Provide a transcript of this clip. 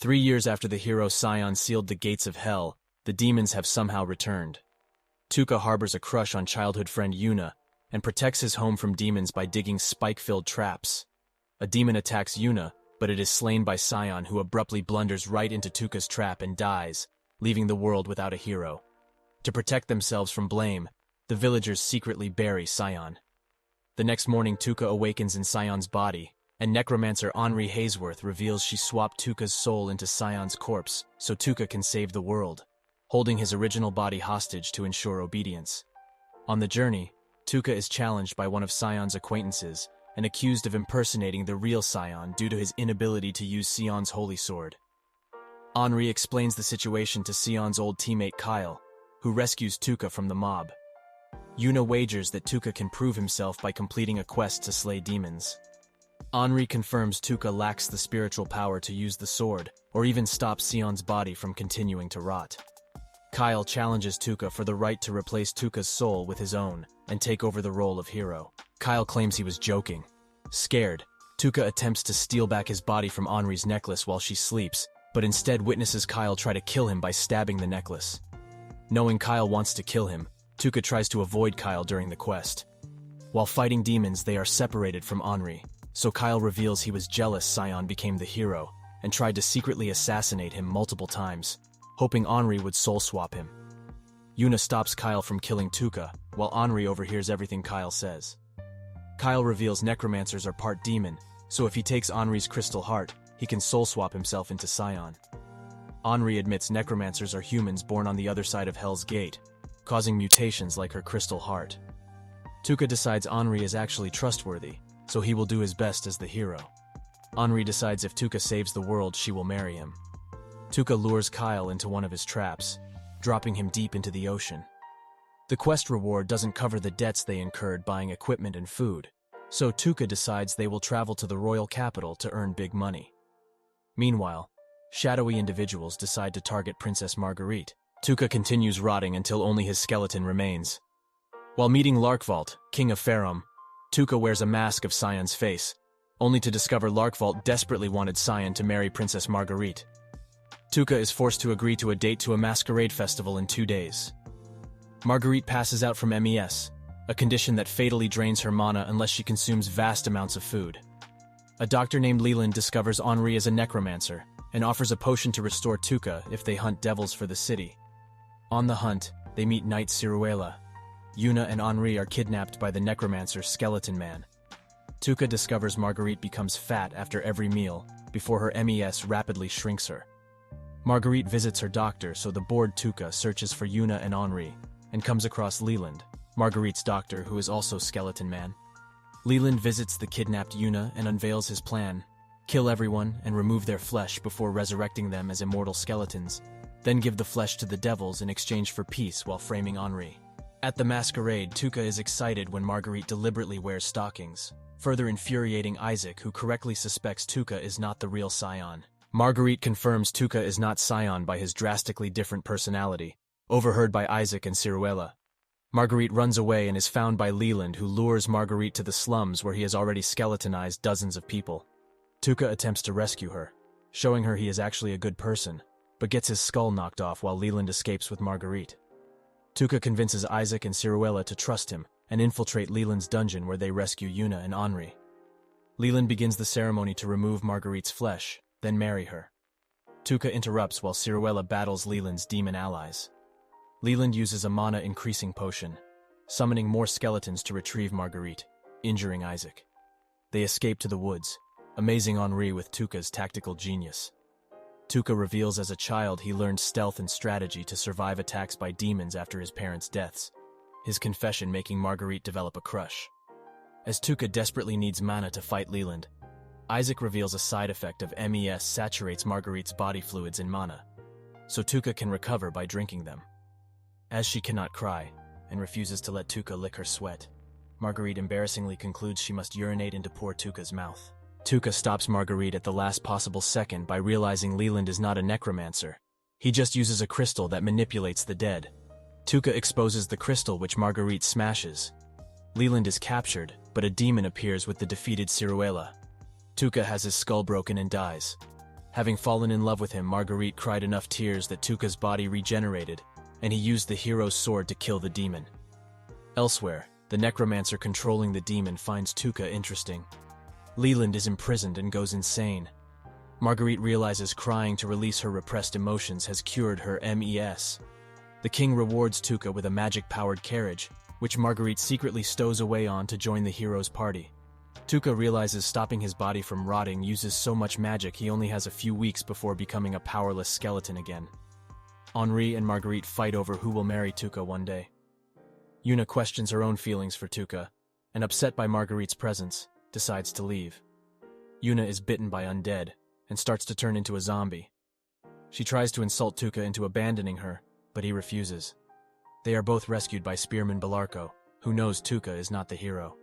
3 years after the hero Sion sealed the gates of hell, the demons have somehow returned. Tuka harbors a crush on childhood friend Yuna and protects his home from demons by digging spike-filled traps. A demon attacks Yuna, but it is slain by Sion, who abruptly blunders right into Tuka's trap and dies, leaving the world without a hero. To protect themselves from blame, the villagers secretly bury Sion. The next morning, Tuka awakens in Sion's body, and necromancer Henri Haysworth reveals she swapped Tuka's soul into Sion's corpse so Tuka can save the world, holding his original body hostage to ensure obedience. On the journey, Tuka is challenged by one of Sion's acquaintances and accused of impersonating the real Sion due to his inability to use Sion's holy sword. Henri explains the situation to Sion's old teammate Kyle, who rescues Tuka from the mob. Yuna wagers that Tuka can prove himself by completing a quest to slay demons. Henri confirms Tuka lacks the spiritual power to use the sword, or even stop Sion's body from continuing to rot. Kyle challenges Tuka for the right to replace Tuka's soul with his own and take over the role of hero. Kyle claims he was joking. Scared, Tuka attempts to steal back his body from Henri's necklace while she sleeps, but instead witnesses Kyle try to kill him by stabbing the necklace. Knowing Kyle wants to kill him, Tuka tries to avoid Kyle during the quest. While fighting demons, they are separated from Henri, so Kyle reveals he was jealous Sion became the hero and tried to secretly assassinate him multiple times, hoping Henri would soul swap him. Yuna stops Kyle from killing Tuka, while Henri overhears everything Kyle says. Kyle reveals necromancers are part demon, so if he takes Henri's crystal heart, he can soul swap himself into Sion. Henri admits necromancers are humans born on the other side of Hell's Gate, causing mutations like her crystal heart. Tuka decides Henri is actually trustworthy, so he will do his best as the hero. Henri decides if Tuka saves the world, she will marry him. Tuka lures Kyle into one of his traps, dropping him deep into the ocean. The quest reward doesn't cover the debts they incurred buying equipment and food, so Tuka decides they will travel to the royal capital to earn big money. Meanwhile, shadowy individuals decide to target Princess Marguerite. Tuka continues rotting until only his skeleton remains. While meeting Larkvault, king of Farum, Tuka wears a mask of Sion's face, only to discover Larkvault desperately wanted Sion to marry Princess Marguerite. Tuka is forced to agree to a date to a masquerade festival in 2 days. Marguerite passes out from MES, a condition that fatally drains her mana unless she consumes vast amounts of food. A doctor named Leland discovers Henri is a necromancer and offers a potion to restore Tuka if they hunt devils for the city. On the hunt, they meet Knight Ciruela. Yuna and Henri are kidnapped by the necromancer Skeleton Man. Tuka discovers Marguerite becomes fat after every meal, before her MES rapidly shrinks her. Marguerite visits her doctor, so the bored Tuka searches for Yuna and Henri, and comes across Leland, Marguerite's doctor who is also Skeleton Man. Leland visits the kidnapped Yuna and unveils his plan: kill everyone and remove their flesh before resurrecting them as immortal skeletons, then give the flesh to the devils in exchange for peace while framing Henri. At the masquerade, Tuka is excited when Marguerite deliberately wears stockings, further infuriating Isaac, who correctly suspects Tuka is not the real Sion. Marguerite confirms Tuka is not Sion by his drastically different personality, overheard by Isaac and Ciruela. Marguerite runs away and is found by Leland, who lures Marguerite to the slums where he has already skeletonized dozens of people. Tuka attempts to rescue her, showing her he is actually a good person, but gets his skull knocked off while Leland escapes with Marguerite. Tuka convinces Isaac and Ciruela to trust him and infiltrate Leland's dungeon, where they rescue Yuna and Henri. Leland begins the ceremony to remove Marguerite's flesh, then marry her. Tuka interrupts while Ciruela battles Leland's demon allies. Leland uses a mana-increasing potion, summoning more skeletons to retrieve Marguerite, injuring Isaac. They escape to the woods, amazing Henri with Tuka's tactical genius. Tuka reveals as a child he learned stealth and strategy to survive attacks by demons after his parents' deaths, his confession making Marguerite develop a crush. As Tuka desperately needs mana to fight Leland, Isaac reveals a side effect of MES saturates Marguerite's body fluids in mana, so Tuka can recover by drinking them. As she cannot cry, and refuses to let Tuka lick her sweat, Marguerite embarrassingly concludes she must urinate into poor Tuka's mouth. Tuka stops Marguerite at the last possible second by realizing Leland is not a necromancer. He just uses a crystal that manipulates the dead. Tuka exposes the crystal, which Marguerite smashes. Leland is captured, but a demon appears with the defeated Ciruela. Tuka has his skull broken and dies. Having fallen in love with him, Marguerite cried enough tears that Tuca's body regenerated, and he used the hero's sword to kill the demon. Elsewhere, the necromancer controlling the demon finds Tuca interesting. Leland is imprisoned and goes insane. Marguerite realizes crying to release her repressed emotions has cured her MES. The king rewards Tuca with a magic-powered carriage, which Marguerite secretly stows away on to join the hero's party. Tuca realizes stopping his body from rotting uses so much magic he only has a few weeks before becoming a powerless skeleton again. Henri and Marguerite fight over who will marry Tuca one day. Yuna questions her own feelings for Tuca, and upset by Marguerite's presence, decides to leave. Yuna is bitten by undead, and starts to turn into a zombie. She tries to insult Tuca into abandoning her, but he refuses. They are both rescued by Spearman Belarco, who knows Tuca is not the hero.